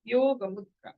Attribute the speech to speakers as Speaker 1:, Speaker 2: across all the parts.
Speaker 1: योग मुद्रा।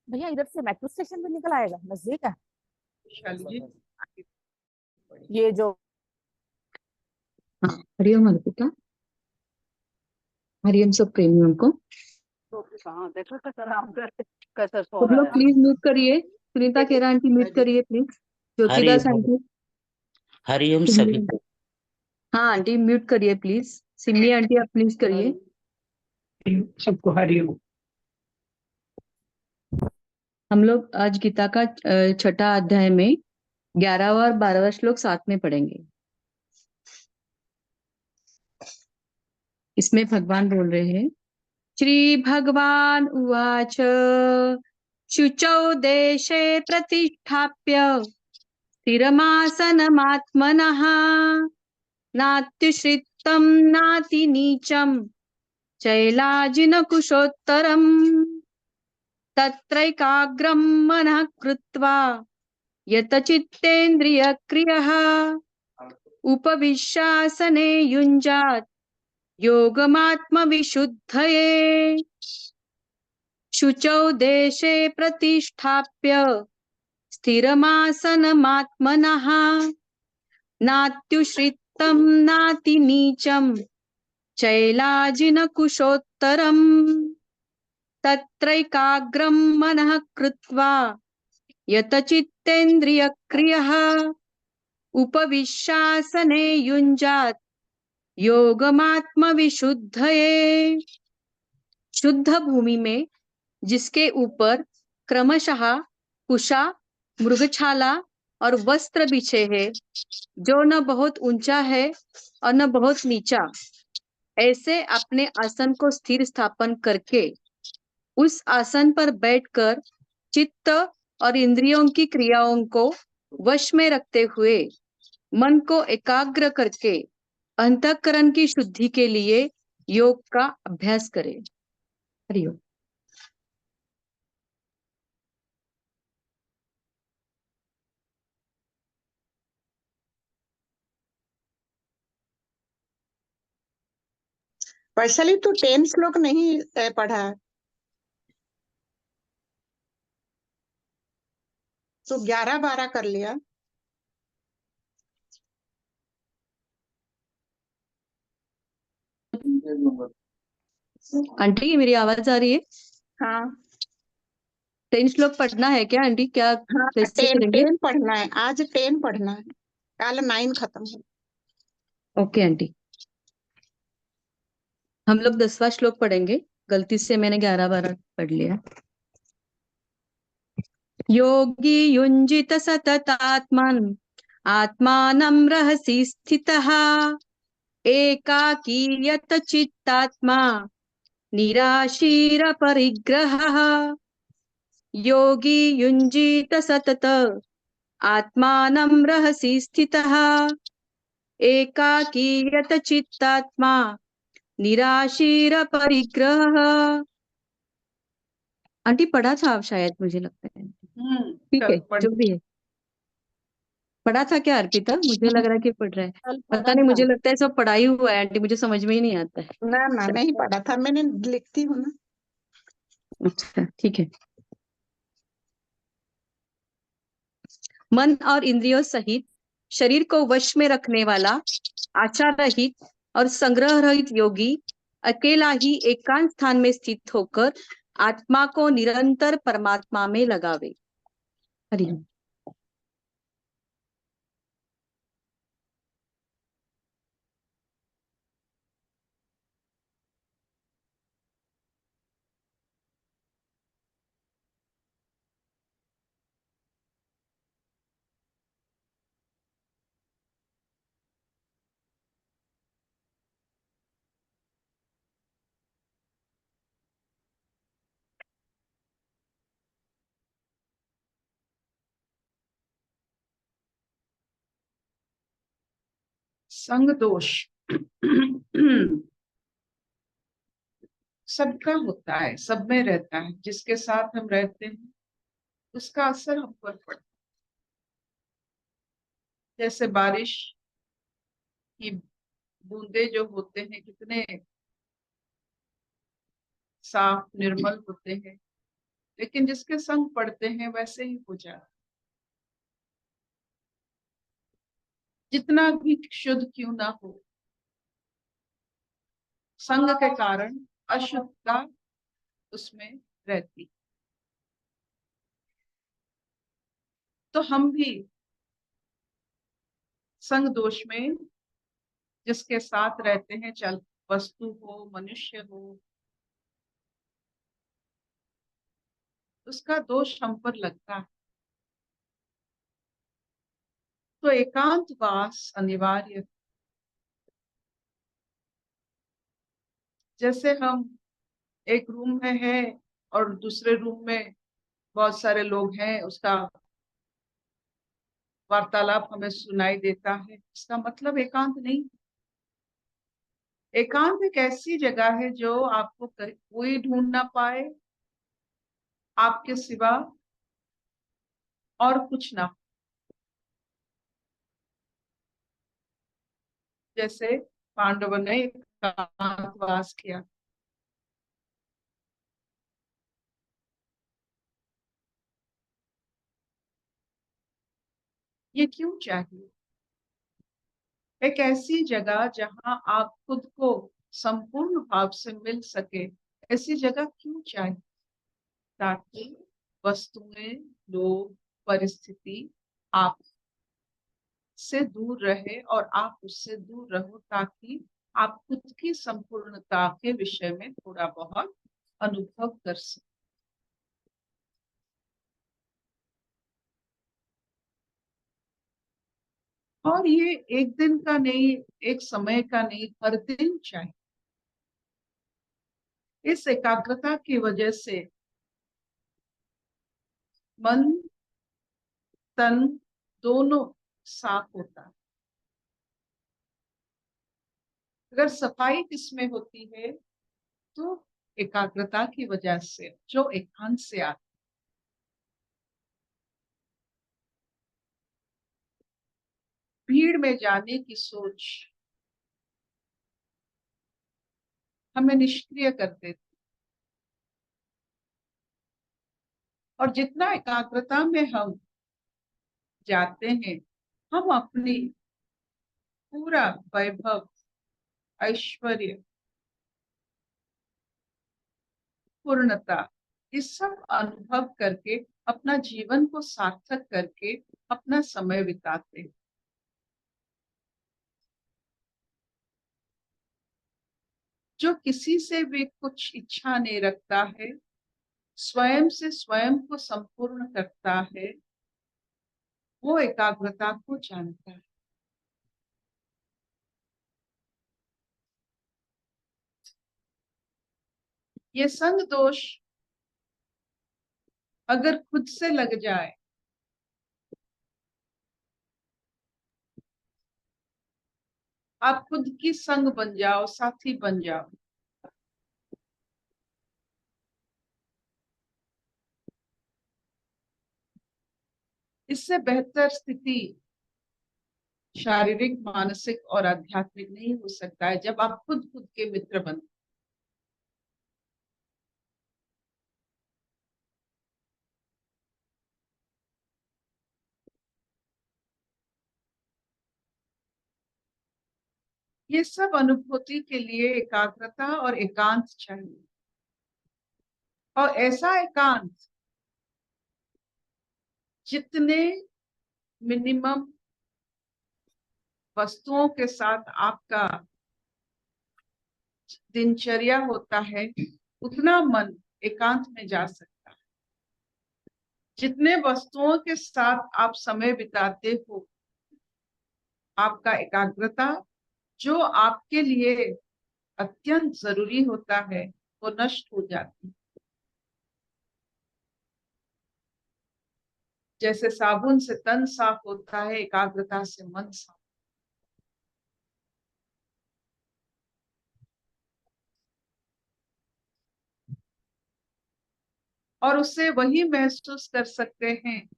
Speaker 2: भैया इधर से मेट्रो स्टेशन भी निकल आएगा, नजदीक है ये जो।
Speaker 3: हाँ, हरिओम अर्पिता, हरिओम सब प्रेमियों को।
Speaker 2: देखो कैसे सो
Speaker 3: सब
Speaker 2: रहा
Speaker 3: लोग
Speaker 2: है।
Speaker 3: प्लीज म्यूट करिए। सुनीता खेरा आंटी म्यूट करिए प्लीज। ज्योतिदास आंटी।
Speaker 4: हरिओम सभी को।
Speaker 3: हाँ आंटी म्यूट करिए प्लीज। सिमी आंटी आप प्लीज करिए।
Speaker 1: सबको हरिओम।
Speaker 3: हम लोग आज गीता का छठा अध्याय में 11वां और 12वां श्लोक साथ में पढ़ेंगे। इसमें भगवान बोल रहे हैं, श्री भगवान उवाच शुचौ देशे प्रतिष्ठाप्य स्थिरमासनमात्मनः नात्युश्रितं नातिनीचं चैलाजिनकुशोत्तरम् तत्रैकाग्रं मनः कृत्वा यतचित्तेन्द्रियक्रियः उपविश्यासने युञ्जात् योगमात्मविशुद्धये। शुचौ देशे प्रतिष्ठाप्य स्थिरमासनमात्मनः नात्युश्रितं नातिनीचं चैलाजिनकुशोत्तरम् तत्रैकाग्रं मनः कृत्वा यतचित्तेन्द्रियक्रियः उपविश्यासने युञ्जात् योगमात्मविशुद्धये। शुद्ध भूमि में जिसके ऊपर क्रमशः कुशा, मृगछाला और वस्त्र बिछे हैं, जो न बहुत ऊंचा है और न बहुत नीचा, ऐसे अपने आसन को स्थिर स्थापन करके उस आसन पर बैठकर चित्त और इंद्रियों की क्रियाओं को वश में रखते हुए मन को एकाग्र करके अंतःकरण की शुद्धि के लिए योग का अभ्यास करें। हरिओम।
Speaker 5: वैशाली तो 10 श्लोक नहीं पढ़ा। तो 11-12 कर लिया।
Speaker 3: आंटी मेरी आवाज आ रही है?
Speaker 5: हाँ
Speaker 3: 10 श्लोक पढ़ना है क्या आंटी? क्या
Speaker 5: हाँ,
Speaker 3: कैसे
Speaker 5: 10
Speaker 3: करेंगे?
Speaker 5: 10 पढ़ना है, आज 10 पढ़ना है, कल 9 खत्म है।
Speaker 3: ओके आंटी, हम लोग 10वां श्लोक पढ़ेंगे। गलती से मैंने 11-12 पढ़ लिया। योगी युञ्जित सततात्मन् आत्मानं रहसि स्थितः एकाकी यत चित्तात्मा निराशीर परिग्रहः। योगी युञ्जीत सतत आत्मानं रहसि स्थितः एकाकी यत चित्तात्मा निराशीर परिग्रहः। आंटी पढ़ा था आप शायद, मुझे लगता है। ठीक है, जो भी है। पढ़ा था क्या अर्पिता? मुझे लग रहा है कि पढ़ रहा है।
Speaker 2: कल
Speaker 3: पता
Speaker 2: पढ़ा
Speaker 3: नहीं,
Speaker 2: था।
Speaker 3: मुझे लगता है सब पढ़ा ही हुआ है आंटी, मुझे समझ में ही नहीं आता है।
Speaker 5: ना ना नहीं पढ़ा था, मैंने लिखती हूँ ना।
Speaker 3: अच्छा ठीक है। मन और इंद्रियों सहित शरीर को वश में रखने वाला आचार रहित और संग्रह रहित योगी अकेला ही एकांत स्थान में स्थित होकर आत्मा को निरंतर परमात्मा में लगावे। हरि ओम।
Speaker 1: संग दोष सबका होता है, सब में रहता है। जिसके साथ हम रहते हैं उसका असर हम पर पड़ता है। जैसे बारिश की बूंदे जो होते हैं कितने साफ निर्मल होते हैं, लेकिन जिसके संग पड़ते हैं वैसे ही हो जाता है। जितना भी शुद्ध क्यों ना हो, संग के कारण अशुद्धता उसमें रहती। तो हम भी संग दोष में जिसके साथ रहते हैं, चल वस्तु हो मनुष्य हो, उसका दोष हम पर लगता है। तो एकांतवास अनिवार्य है। जैसे हम एक रूम में हैं और दूसरे रूम में बहुत सारे लोग हैं, उसका वार्तालाप हमें सुनाई देता है, इसका मतलब एकांत नहीं। एकांत एक ऐसी जगह है जो आपको कोई ढूंढ ना पाए, आपके सिवा और कुछ ना। जैसे पांडवों ने एकांतवास किया। ये क्यों चाहिए? एक ऐसी जगह जहां आप खुद को संपूर्ण भाव से मिल सके, ऐसी जगह क्यों चाहिए? ताकि वस्तुएं, लोग, परिस्थिति आप से दूर रहे और आप उससे दूर रहो, ताकि आप खुद की संपूर्णता के विषय में थोड़ा बहुत अनुभव कर सकें। और ये एक दिन का नहीं, एक समय का नहीं, हर दिन चाहिए। इस एकाग्रता की वजह से मन तन दोनों साफ होता है। अगर सफाई किसमें होती है तो एकाग्रता की वजह से, जो एकांत से आती। भीड़ में जाने की सोच हमें निष्क्रिय कर देती। और जितना एकाग्रता में हम जाते हैं, हम अपनी पूरा वैभव, ऐश्वर्य, पूर्णता, इस सब अनुभव करके अपना जीवन को सार्थक करके अपना समय बिताते हैं। जो किसी से भी कुछ इच्छा नहीं रखता है, स्वयं से स्वयं को संपूर्ण करता है, वो एकाग्रता को जानता है। ये संग दोष अगर खुद से लग जाए, आप खुद की संग बन जाओ, साथी बन जाओ, इससे बेहतर स्थिति शारीरिक, मानसिक और आध्यात्मिक नहीं हो सकता है, जब आप खुद खुद के मित्र बन। ये सब अनुभूति के लिए एकाग्रता और एकांत चाहिए, और ऐसा एकांत जितने मिनिमम वस्तुओं के साथ आपका दिनचर्या होता है, उतना मन एकांत में जा सकता है। जितने वस्तुओं के साथ आप समय बिताते हो, आपका एकाग्रता जो आपके लिए अत्यंत जरूरी होता है, वो नष्ट हो जाती है। जैसे साबुन से तन साफ होता है, एकाग्रता से मन साफ। और उससे वही महसूस कर सकते हैं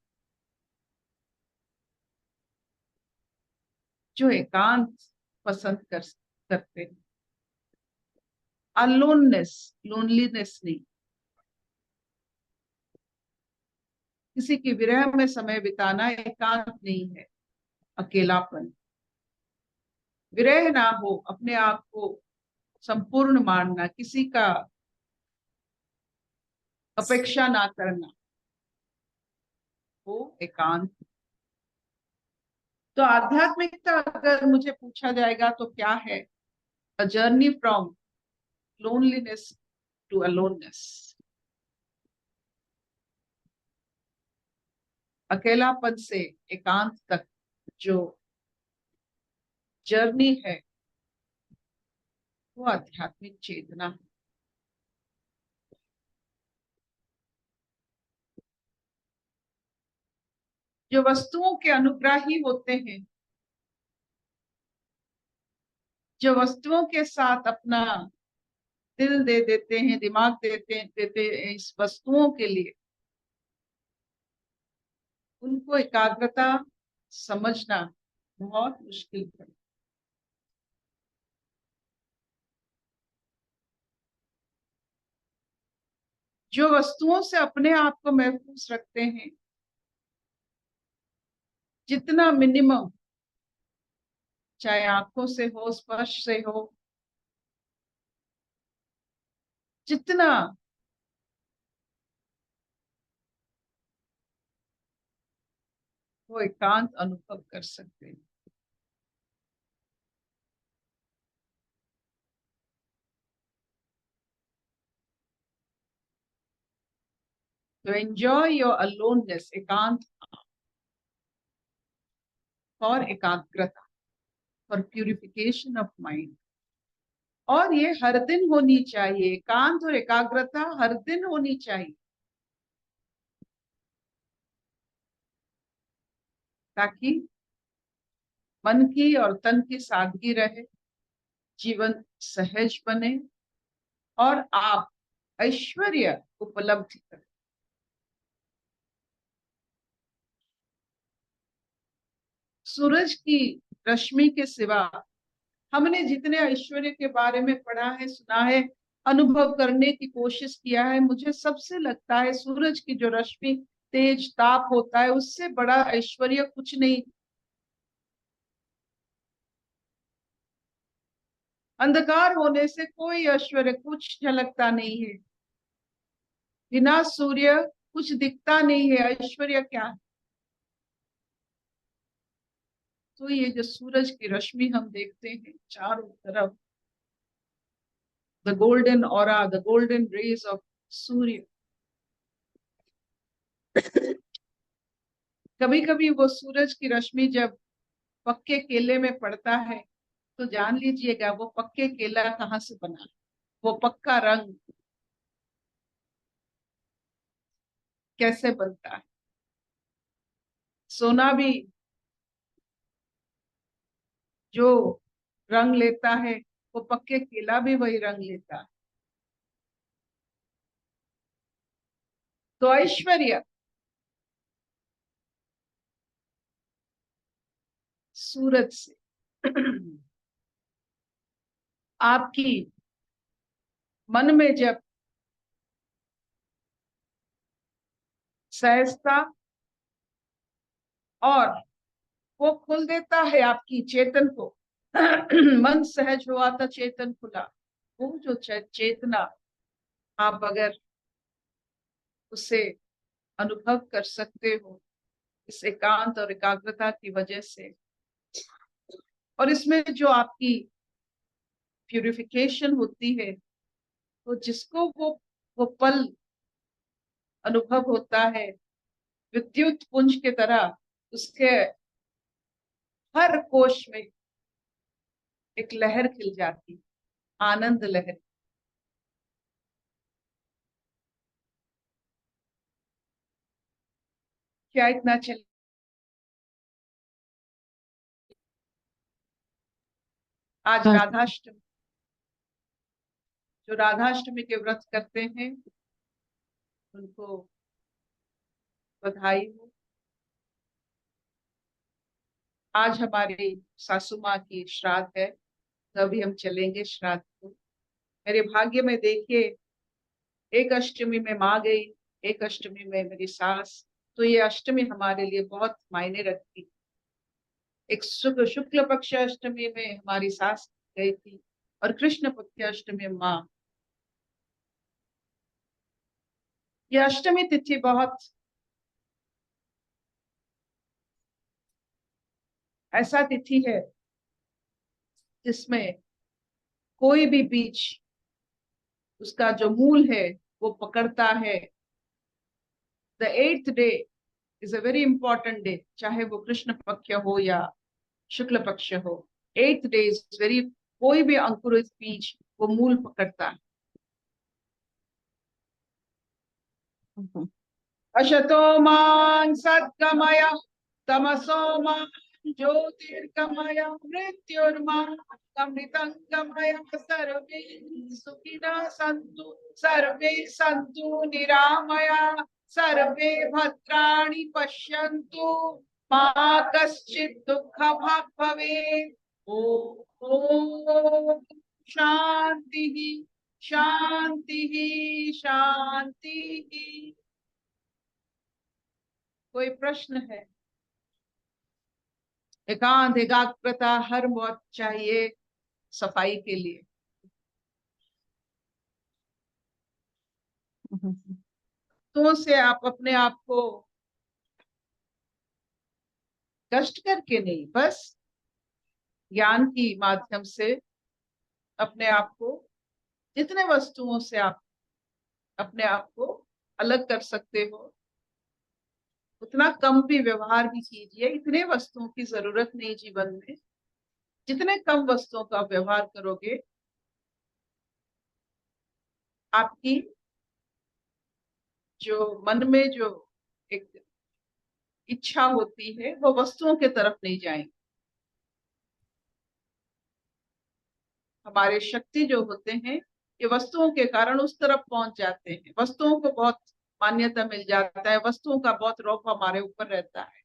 Speaker 1: जो एकांत पसंद करते हैं। अलोननेस, लोनलीनेस नहीं। किसी की विरह में समय बिताना एकांत नहीं है, अकेलापन। विरह ना हो, अपने आप को संपूर्ण मानना, किसी का अपेक्षा ना करना, वो एकांत। तो आध्यात्मिकता अगर मुझे पूछा जाएगा तो क्या है? A journey from loneliness to aloneness. अकेलापन से एकांत तक जो जर्नी है, वो आध्यात्मिक चेतना है। जो वस्तुओं के अनुग्राही होते हैं, जो वस्तुओं के साथ अपना दिल दे देते हैं, दिमाग देते हैं इस वस्तुओं के लिए, उनको एकाग्रता समझना बहुत मुश्किल है। जो वस्तुओं से अपने आप को महफूज रखते हैं, जितना मिनिमम, चाहे आंखों से हो, स्पर्श से हो, जितना वो एकांत अनुभव कर सकते हैं। तो एंजॉय योर अलोननेस, एकांत फॉर एकाग्रता, फॉर प्यूरिफिकेशन ऑफ माइंड। और ये हर दिन होनी चाहिए, एकांत और एकाग्रता हर दिन होनी चाहिए, ताकि मन की और तन की सादगी रहे, जीवन सहज बने और आप ऐश्वर्य उपलब्धि करें। सूरज की रश्मि के सिवा हमने जितने ऐश्वर्य के बारे में पढ़ा है, सुना है, अनुभव करने की कोशिश किया है, मुझे सबसे लगता है सूरज की जो रश्मि तेज ताप होता है, उससे बड़ा ऐश्वर्य कुछ नहीं। अंधकार होने से कोई ऐश्वर्य कुछ झलकता नहीं है। बिना सूर्य कुछ दिखता नहीं है, ऐश्वर्य क्या है? तो ये जो सूरज की रश्मि हम देखते हैं चारों तरफ, the golden aura, the golden rays of Surya, कभी कभी वो सूरज की रश्मि जब पक्के केले में पड़ता है तो जान लीजिएगा वो पक्के केला कहाँ से बना, वो पक्का रंग कैसे बनता है। सोना भी जो रंग लेता है वो पक्के केला भी वही रंग लेता है। तो ऐश्वर्य सूरज से आपकी मन में जब सहजता और वो खुल देता है आपकी चेतन को, मन सहज हुआ था चेतन खुला, वो जो चेतना आप अगर उसे अनुभव कर सकते हो इस एकांत और एकाग्रता की वजह से, और इसमें जो आपकी प्यूरिफिकेशन होती है, तो जिसको वो पल अनुभव होता है विद्युत पुंज के तरह, उसके हर कोश में एक लहर खिल जाती, आनंद लहर। क्या इतना चल आज
Speaker 3: हाँ।
Speaker 1: राधाष्टमी, जो राधाष्टमी के व्रत करते हैं उनको बधाई हो। आज हमारी सासू माँ की श्राद्ध है, तो अभी हम चलेंगे श्राद्ध को। मेरे भाग्य में देखिए, एक अष्टमी में माँ गई, एक अष्टमी में मेरी सास, तो ये अष्टमी हमारे लिए बहुत मायने रखती। एक शुक्ल पक्ष अष्टमी में हमारी सास गई थी और कृष्ण पक्ष अष्टमी में माँ। ये अष्टमी तिथि बहुत ऐसा तिथि है जिसमें कोई भी बीज उसका जो मूल है वो पकड़ता है। The 8th day is a very important day, चाहे वो कृष्ण पक्ष हो या शुक्ल पक्ष हो। 8th डे इज वेरी, कोई भी अंकुरित बीज वो मूल पकड़ता है। अशतो मां सद्गमय तमसो मां ज्योतिर्गमय मृत्युर्मां अमृतंगमय। सर्वे सुखिनः सन्तु, सर्वे सन्तु निरामया, सर्वे भद्राणि पश्यन्तु, मा कश्चित् दुःखभाग् भवेत्। ॐ शान्तिः शान्तिः शान्तिः। कोई प्रश्न है? एकांत एकाग्रता हर वक्त चाहिए सफाई के लिए। तो से आप अपने आप को कष्ट करके नहीं, बस ज्ञान की माध्यम से अपने आप को, जितने वस्तुओं से आप अपने आप को अलग कर सकते हो उतना कम भी व्यवहार भी कीजिए। इतने वस्तुओं की जरूरत नहीं जीवन में, जितने कम वस्तुओं का व्यवहार करोगे आपकी जो मन में जो एक इच्छा होती है वो वस्तुओं के तरफ नहीं जाएंगे। हमारे शक्ति जो होते हैं ये वस्तुओं के कारण उस तरफ पहुंच जाते हैं, वस्तुओं को बहुत मान्यता मिल जाता है, वस्तुओं का बहुत रौब हमारे ऊपर रहता है।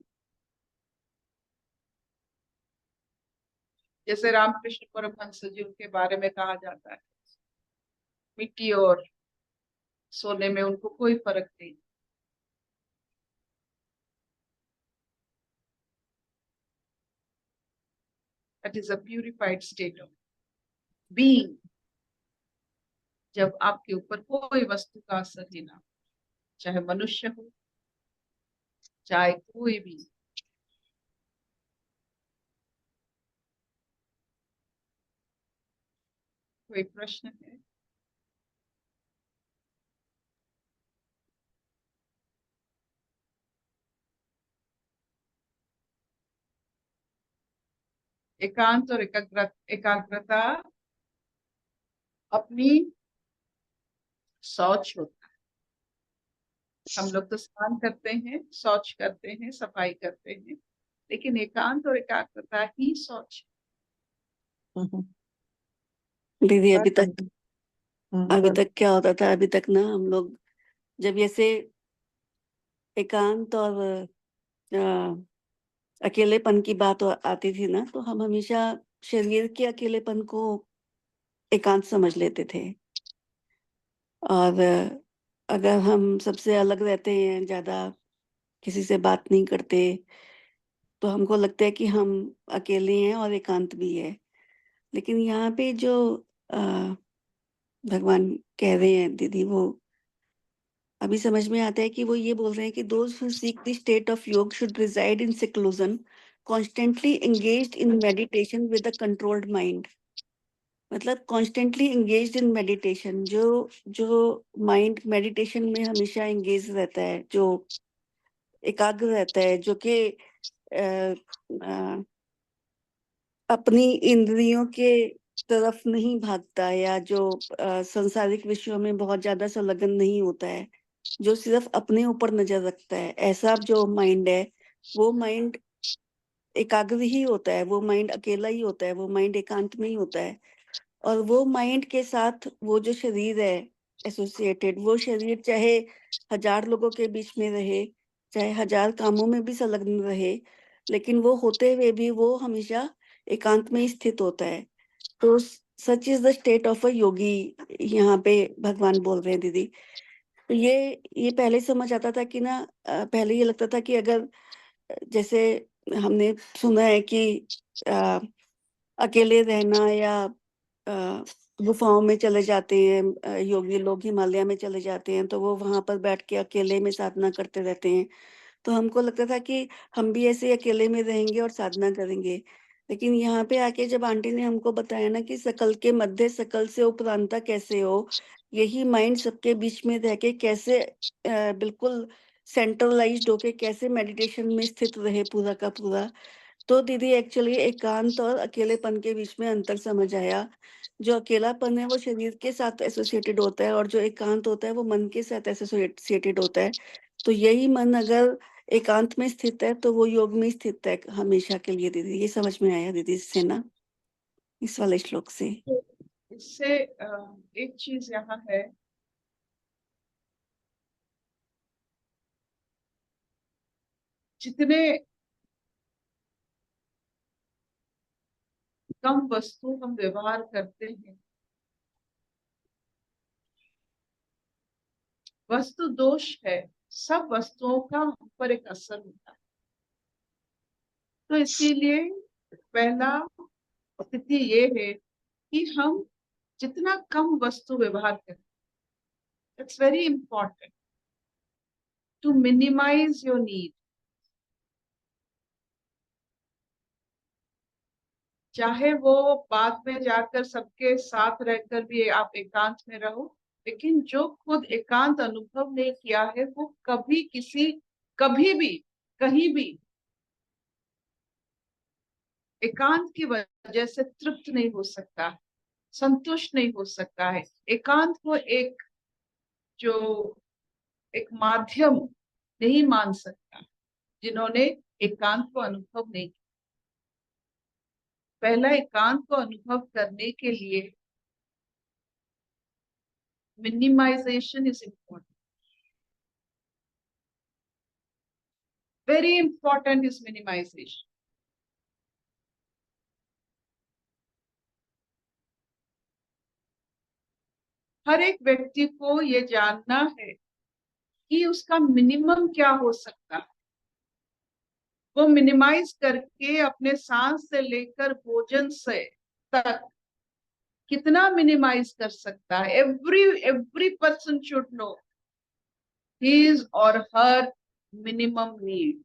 Speaker 1: जैसे रामकृष्ण परमहंस जी, उनके बारे में कहा जाता है मिट्टी और सोने में उनको कोई फर्क नहीं। That is a purified state of being. जब आपके ऊपर कोई वस्तु का असर ही ना, चाहे मनुष्य हो, चाहे कोई भी। कोई प्रश्न है? एकांत और एकाग्रता अपनी शौच होता है। हम लोग तो स्नान करते हैं, शौच करते हैं, सफाई करते हैं, लेकिन एकांत और एकाग्रता ही शौच।
Speaker 6: दीदी अभी तक क्या होता था, अभी तक ना हम लोग जब ऐसे एकांत और अकेलेपन की बात आती थी ना, तो हम हमेशा शरीर के अकेलेपन को एकांत समझ लेते थे। और अगर हम सबसे अलग रहते हैं, ज्यादा किसी से बात नहीं करते, तो हमको लगता है कि हम अकेले हैं और एकांत भी है। लेकिन यहाँ पे जो अ, भगवान कह रहे हैं दीदी, वो अभी समझ में आता है कि वो ये बोल रहे हैं कि those who seek the state of योग should reside in seclusion, constantly engaged in meditation with a controlled mind। मतलब constantly engaged in meditation, जो माइंड मेडिटेशन में हमेशा एंगेज रहता है, जो एकाग्र रहता है, जो कि अपनी इंद्रियों के तरफ नहीं भागता, या जो सांसारिक विषयों में बहुत ज्यादा संलग्न नहीं होता है, जो सिर्फ अपने ऊपर नजर रखता है, ऐसा जो माइंड है, वो माइंड एकाग्र ही होता है, वो माइंड अकेला ही होता है, वो माइंड एकांत में ही होता है। और वो माइंड के साथ वो जो शरीर है एसोसिएटेड, वो शरीर चाहे 1000 लोगों के बीच में रहे, चाहे 1000 कामों में भी संलग्न रहे, लेकिन वो होते हुए भी वो हमेशा एकांत में ही स्थित होता है। तो such is the state of a yogi, यहाँ पे भगवान बोल रहे हैं दीदी। तो ये पहले समझ आता था कि ना, पहले ये लगता था कि अगर जैसे हमने सुना है कि अकेले रहना, या गुफाओं में चले जाते हैं योगी लोग, हिमालय में चले जाते हैं, तो वो वहां पर बैठ के अकेले में साधना करते रहते हैं। तो हमको लगता था कि हम भी ऐसे अकेले में रहेंगे और साधना करेंगे। लेकिन यहाँ पे आके जब आंटी ने हमको बताया ना कि सकल के मध्य सकल से उपरांता कैसे हो, यही माइंड सबके बीच में रह के कैसे बिल्कुल सेंट्रलाइज्ड होके कैसे मेडिटेशन में स्थित रहे पूरा का पूरा। तो दीदी एक्चुअली एकांत और अकेलेपन के बीच में अंतर समझ आया। जो अकेलापन है वो शरीर के साथ एसोसिएटेड होता है, और जो एकांत होता है वो मन के साथ एसोसिएटेड होता है। तो यही मन अगर एकांत में स्थित है तो वो योग में स्थित है हमेशा के लिए। दीदी ये समझ में आया दीदी इससे ना, इस वाले श्लोक से।
Speaker 1: इससे एक चीज यहाँ है, जितने कम वस्तु हम व्यवहार करते हैं, वस्तु दोष है, सब वस्तुओं का हम पर एक असर होता है। तो इसीलिए पहला स्थिति ये है कि हम जितना कम वस्तु व्यवहार करें, it's very important to minimise your need. चाहे वो बाद में जाकर सबके साथ रहकर भी आप एकांत में रहो, लेकिन जो खुद एकांत अनुभव नहीं किया है वो कभी भी कहीं भी एकांत की वजह से तृप्त नहीं हो सकता, संतुष्ट नहीं हो सकता है। एकांत को जो एक माध्यम नहीं मान सकता जिन्होंने एकांत को अनुभव नहीं किया। पहला एकांत को अनुभव करने के लिए minimisation is important, very important is minimisation. हर एक व्यक्ति को ये जानना है कि उसका मिनिमम क्या हो सकता है, वो मिनिमाइज करके अपने सांस से लेकर भोजन से तक कितना मिनिमाइज कर सकता है। Every person should know his or her minimum need।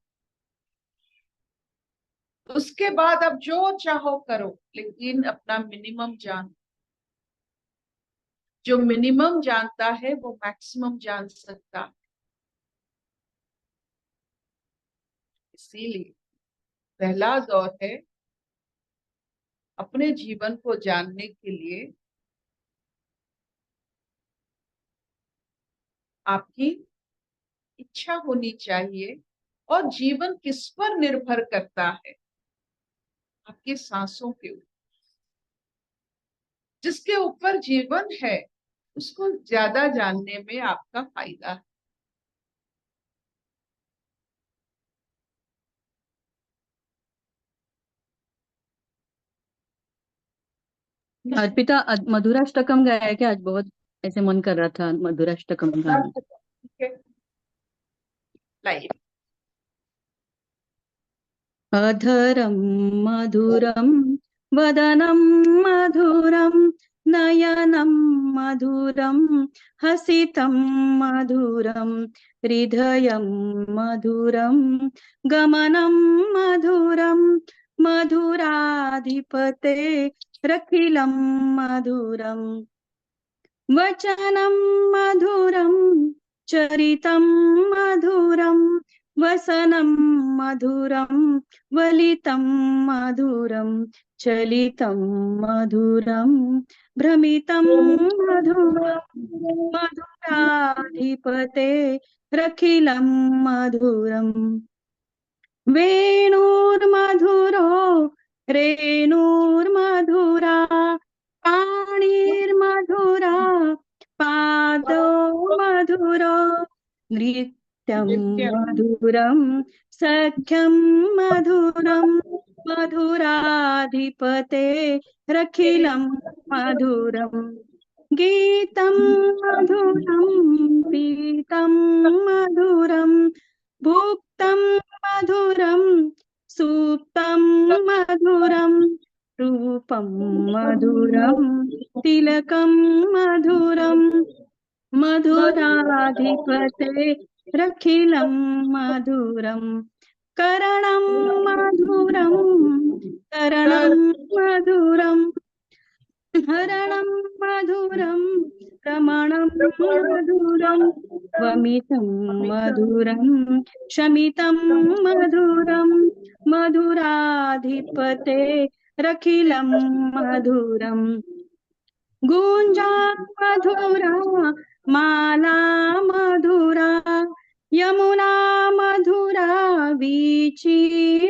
Speaker 1: उसके बाद अब जो चाहो करो, लेकिन अपना मिनिमम जान। जो मिनिमम जानता है वो मैक्सिमम जान सकता है। इसीलिए पहला दौर है अपने जीवन को जानने के लिए आपकी इच्छा होनी चाहिए। और जीवन किस पर निर्भर करता है? आपकी सांसों के ऊपर। जिसके ऊपर जीवन है उसको ज्यादा जानने में आपका फायदा है।
Speaker 3: अर्पिता मधुराष्टकम गाया क्या आज? बहुत ऐसे मन कर रहा था मधुराष्टकम गाने।
Speaker 1: ठीक है, लाइए।
Speaker 3: अधरं मधुरं वदनं मधुरं नयनं मधुरं हसितं मधुरं हृदयं मधुरं गमनं मधुरं मधुराधिपते रखिलं मधुरं वचनं मधुरं चरितं मधुरं वसनं मधुरं वलितं मधुरं चलितं मधुरं भ्रमितं मधुरं मधुराधिपते रखिलं मधुरं वेणुर्मधुरो रेणुर्मधुरा पाणिर्मधुरा पादो मधुरो नृत्यं मधुरं सख्यं मधुरं मधुराधिपते रखिलं मधुरं गीतं मधुरं पीतं मधुरं भुक्तं मधुरं सुप्तं मधुरं रूपं मधुरं तिलकं मधुरं मधुराधिपते रखिलं मधुरं करणं मधुरं करणं मधुरं हरणं मधुरं रमणं मधुरं वमितं मधुरं शमितं मधुरं मधुराधिपते रखिलं मधुरं गुञ्जा मधुरा माला मधुरा यमुना मधुरा वीची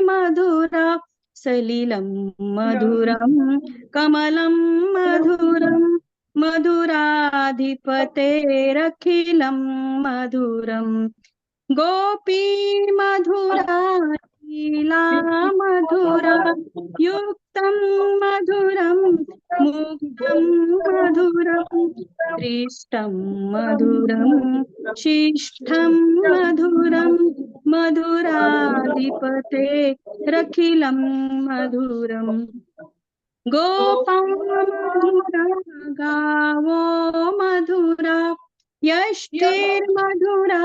Speaker 3: मधुरा सलिलं मधुरं कमलं मधुरं मधुराधिपते रखिलं मधुरं गोपी मधुरा लीला मधुरा युक्तं मधुरं मुग्धं मधुरं दृष्टं मधुरं शिष्टं मधुरं मधुराधिपते रखिलं मधुरं गोपा मधुरा गावो मधुरा यष्टिर्मधुरा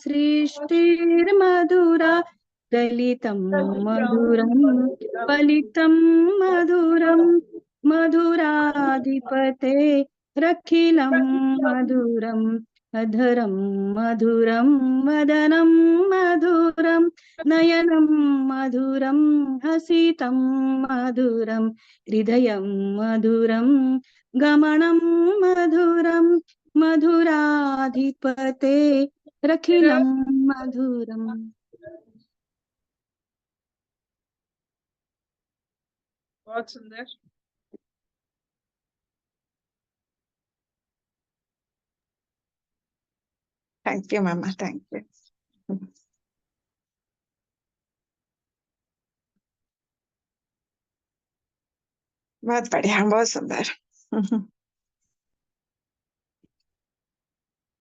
Speaker 3: सृष्टिर्मधुरा दलितं मधुरं फलितं मधुरं मधुराधिपते रखिलं मधुरम् अधरं मधुरं वदनं मधुरं नयनं मधुरं हसितं मधुरं हृदयं मधुरं गमनं मधुरं मधुराधिपते रखिलं मधुरम्।
Speaker 1: बहुत सुंदर।
Speaker 5: Thank you mama, thank you. बहुत बढ़िया, बहुत सुंदर।